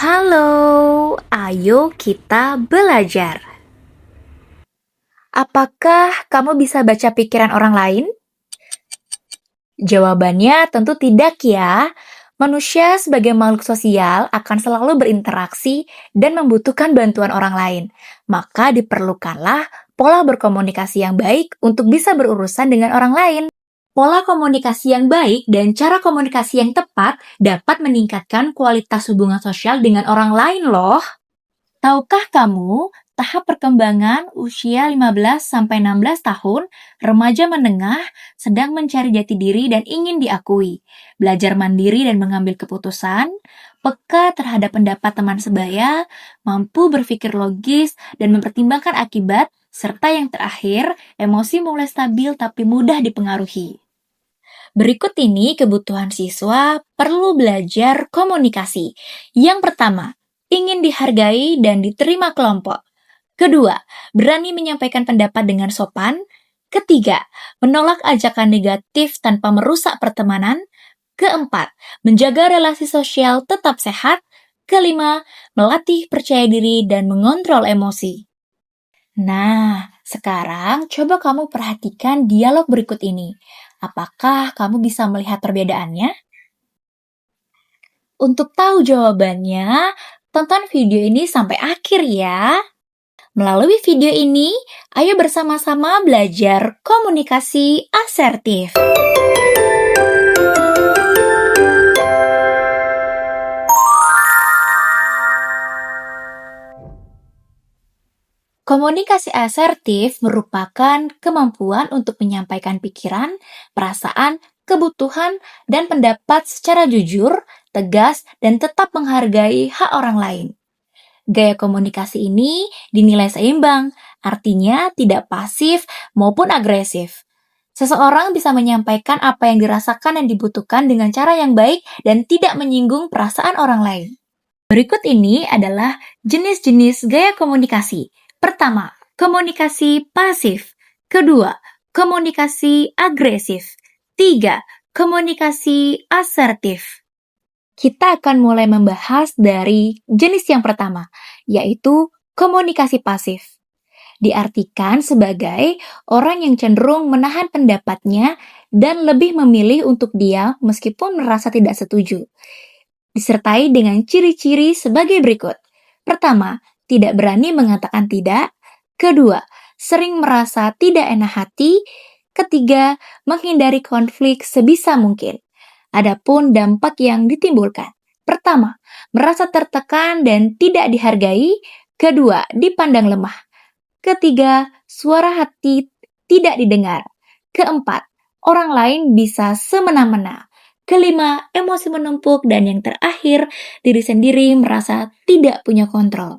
Halo, ayo kita belajar. Apakah kamu bisa baca pikiran orang lain? Jawabannya tentu tidak ya. Manusia sebagai makhluk sosial akan selalu berinteraksi dan membutuhkan bantuan orang lain. Maka diperlukanlah pola berkomunikasi yang baik untuk bisa berurusan dengan orang lain. Pola komunikasi yang baik dan cara komunikasi yang tepat dapat meningkatkan kualitas hubungan sosial dengan orang lain loh. Tahukah kamu, tahap perkembangan usia 15-16 tahun, remaja menengah sedang mencari jati diri dan ingin diakui, belajar mandiri dan mengambil keputusan, peka terhadap pendapat teman sebaya, mampu berpikir logis dan mempertimbangkan akibat, serta yang terakhir, emosi mulai stabil tapi mudah dipengaruhi. Berikut ini kebutuhan siswa perlu belajar komunikasi. Yang pertama, ingin dihargai dan diterima kelompok. Kedua, berani menyampaikan pendapat dengan sopan. Ketiga, menolak ajakan negatif tanpa merusak pertemanan. Keempat, menjaga relasi sosial tetap sehat. Kelima, melatih percaya diri dan mengontrol emosi. Nah, sekarang coba kamu perhatikan dialog berikut ini. Apakah kamu bisa melihat perbedaannya? Untuk tahu jawabannya, tonton video ini sampai akhir ya. Melalui video ini, ayo bersama-sama belajar komunikasi asertif. Komunikasi asertif merupakan kemampuan untuk menyampaikan pikiran, perasaan, kebutuhan, dan pendapat secara jujur, tegas, dan tetap menghargai hak orang lain. Gaya komunikasi ini dinilai seimbang, artinya tidak pasif maupun agresif. Seseorang bisa menyampaikan apa yang dirasakan dan dibutuhkan dengan cara yang baik dan tidak menyinggung perasaan orang lain. Berikut ini adalah jenis-jenis gaya komunikasi. Pertama, komunikasi pasif. Kedua, komunikasi agresif. Tiga, komunikasi asertif. Kita akan mulai membahas dari jenis yang pertama, yaitu komunikasi pasif. Diartikan sebagai orang yang cenderung menahan pendapatnya dan lebih memilih untuk diam meskipun merasa tidak setuju. Disertai dengan ciri-ciri sebagai berikut. Pertama, tidak berani mengatakan tidak. Kedua, sering merasa tidak enak hati. Ketiga, menghindari konflik sebisa mungkin. Adapun dampak yang ditimbulkan. Pertama, merasa tertekan dan tidak dihargai. Kedua, dipandang lemah. Ketiga, suara hati tidak didengar. Keempat, orang lain bisa semena-mena. Kelima, emosi menumpuk. Dan yang terakhir, diri sendiri merasa tidak punya kontrol.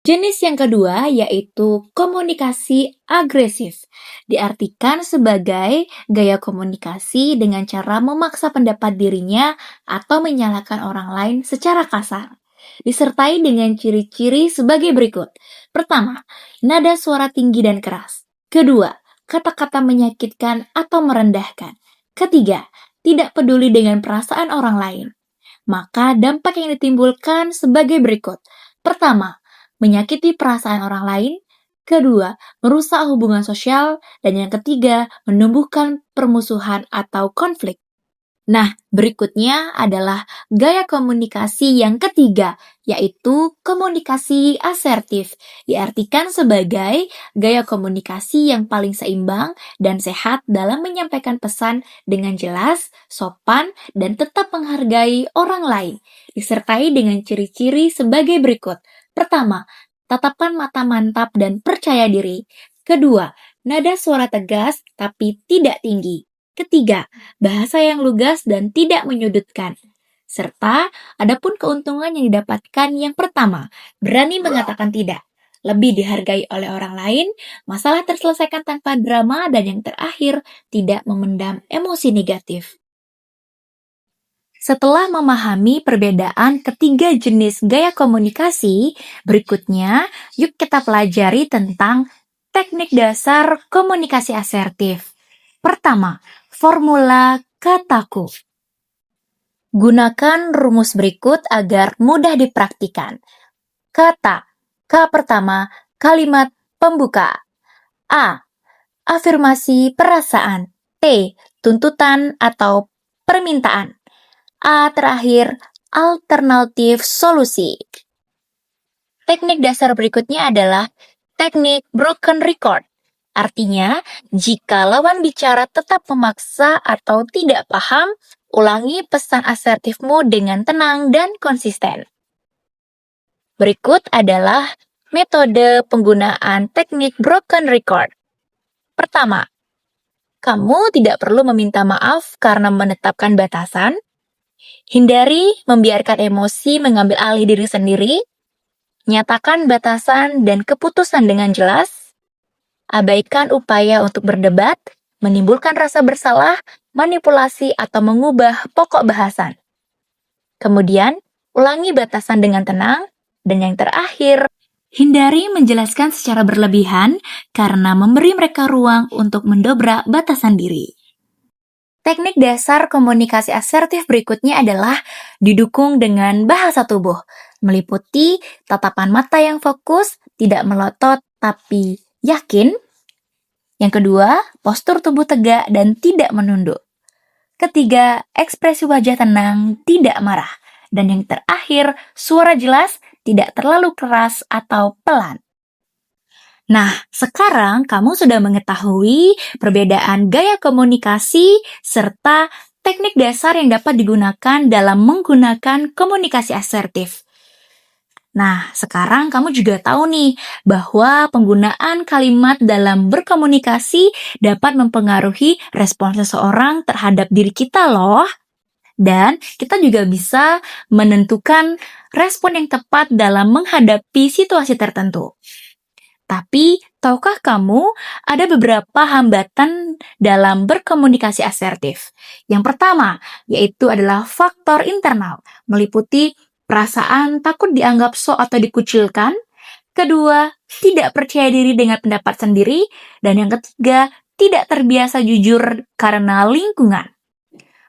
Jenis yang kedua yaitu komunikasi agresif. Diartikan sebagai gaya komunikasi dengan cara memaksa pendapat dirinya atau menyalahkan orang lain secara kasar. Disertai dengan ciri-ciri sebagai berikut. Pertama, nada suara tinggi dan keras. Kedua, kata-kata menyakitkan atau merendahkan. Ketiga, tidak peduli dengan perasaan orang lain. Maka dampak yang ditimbulkan sebagai berikut. Pertama, menyakiti perasaan orang lain. Kedua, merusak hubungan sosial. Dan yang ketiga, menumbuhkan permusuhan atau konflik. Nah, berikutnya adalah gaya komunikasi yang ketiga, yaitu komunikasi asertif. Diartikan sebagai gaya komunikasi yang paling seimbang dan sehat dalam menyampaikan pesan dengan jelas, sopan, dan tetap menghargai orang lain. Disertai dengan ciri-ciri sebagai berikut. Pertama, tatapan mata mantap dan percaya diri. Kedua, nada suara tegas tapi tidak tinggi. Ketiga, bahasa yang lugas dan tidak menyudutkan. Serta, adapun keuntungan yang didapatkan yang pertama, berani mengatakan tidak. Lebih dihargai oleh orang lain, masalah terselesaikan tanpa drama, dan yang terakhir, tidak memendam emosi negatif. Setelah memahami perbedaan ketiga jenis gaya komunikasi, berikutnya yuk kita pelajari tentang teknik dasar komunikasi asertif. Pertama, formula kataku. Gunakan rumus berikut agar mudah dipraktikkan. Kata, K pertama, kalimat pembuka. A. Afirmasi perasaan. T. Tuntutan atau permintaan. A terakhir, alternatif solusi. Teknik dasar berikutnya adalah teknik broken record. Artinya, jika lawan bicara tetap memaksa atau tidak paham, ulangi pesan asertifmu dengan tenang dan konsisten. Berikut adalah metode penggunaan teknik broken record. Pertama, kamu tidak perlu meminta maaf karena menetapkan batasan. Hindari membiarkan emosi mengambil alih diri sendiri. Nyatakan batasan dan keputusan dengan jelas. Abaikan upaya untuk berdebat, menimbulkan rasa bersalah, manipulasi, atau mengubah pokok bahasan. Kemudian, ulangi batasan dengan tenang. Dan yang terakhir, hindari menjelaskan secara berlebihan karena memberi mereka ruang untuk mendobrak batasan diri. Teknik dasar komunikasi asertif berikutnya adalah didukung dengan bahasa tubuh, meliputi tatapan mata yang fokus, tidak melotot tapi yakin. Yang kedua, postur tubuh tegak dan tidak menunduk. Ketiga, ekspresi wajah tenang, tidak marah. Dan yang terakhir, suara jelas, tidak terlalu keras atau pelan. Nah, sekarang kamu sudah mengetahui perbedaan gaya komunikasi serta teknik dasar yang dapat digunakan dalam menggunakan komunikasi asertif. Nah, sekarang kamu juga tahu nih bahwa penggunaan kalimat dalam berkomunikasi dapat mempengaruhi respon seseorang terhadap diri kita loh. Dan kita juga bisa menentukan respon yang tepat dalam menghadapi situasi tertentu. Tapi, tahukah kamu ada beberapa hambatan dalam berkomunikasi asertif? Yang pertama, yaitu adalah faktor internal, meliputi perasaan takut dianggap sok atau dikucilkan. Kedua, tidak percaya diri dengan pendapat sendiri. Dan yang ketiga, tidak terbiasa jujur karena lingkungan.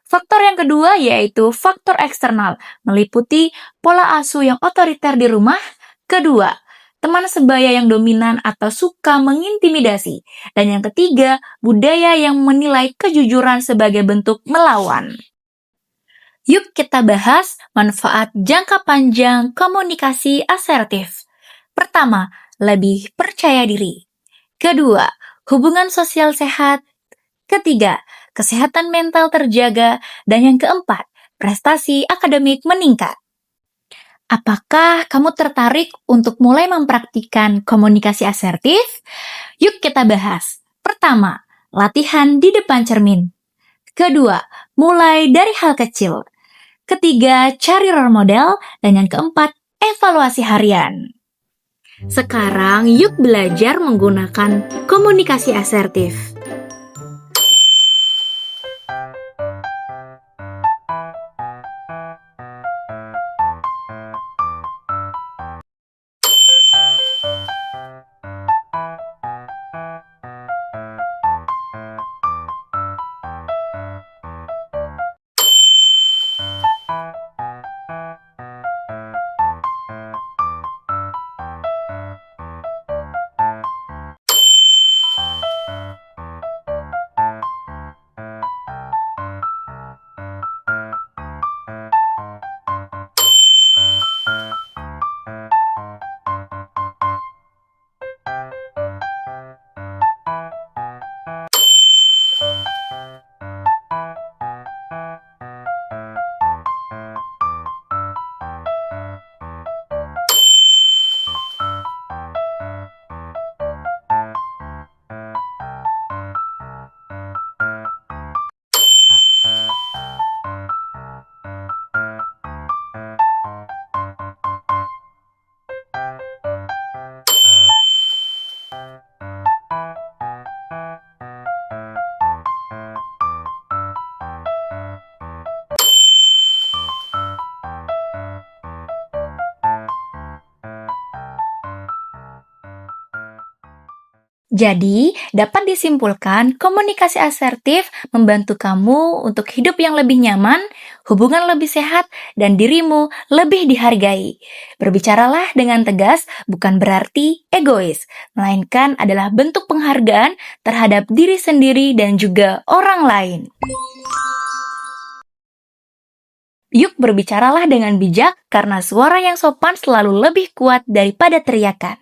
Faktor yang kedua yaitu faktor eksternal, meliputi pola asuh yang otoriter di rumah. Kedua, teman sebaya yang dominan atau suka mengintimidasi. Dan yang ketiga, budaya yang menilai kejujuran sebagai bentuk melawan. Yuk kita bahas manfaat jangka panjang komunikasi asertif. Pertama, lebih percaya diri. Kedua, hubungan sosial sehat. Ketiga, kesehatan mental terjaga. Dan yang keempat, prestasi akademik meningkat. Apakah kamu tertarik untuk mulai mempraktikkan komunikasi asertif? Yuk kita bahas. Pertama, latihan di depan cermin. Kedua, mulai dari hal kecil. Ketiga, cari role model. Dan yang keempat, evaluasi harian. Sekarang yuk belajar menggunakan komunikasi asertif. Jadi, dapat disimpulkan komunikasi asertif membantu kamu untuk hidup yang lebih nyaman, hubungan lebih sehat, dan dirimu lebih dihargai. Berbicaralah dengan tegas bukan berarti egois, melainkan adalah bentuk penghargaan terhadap diri sendiri dan juga orang lain. Yuk berbicaralah dengan bijak karena suara yang sopan selalu lebih kuat daripada teriakan.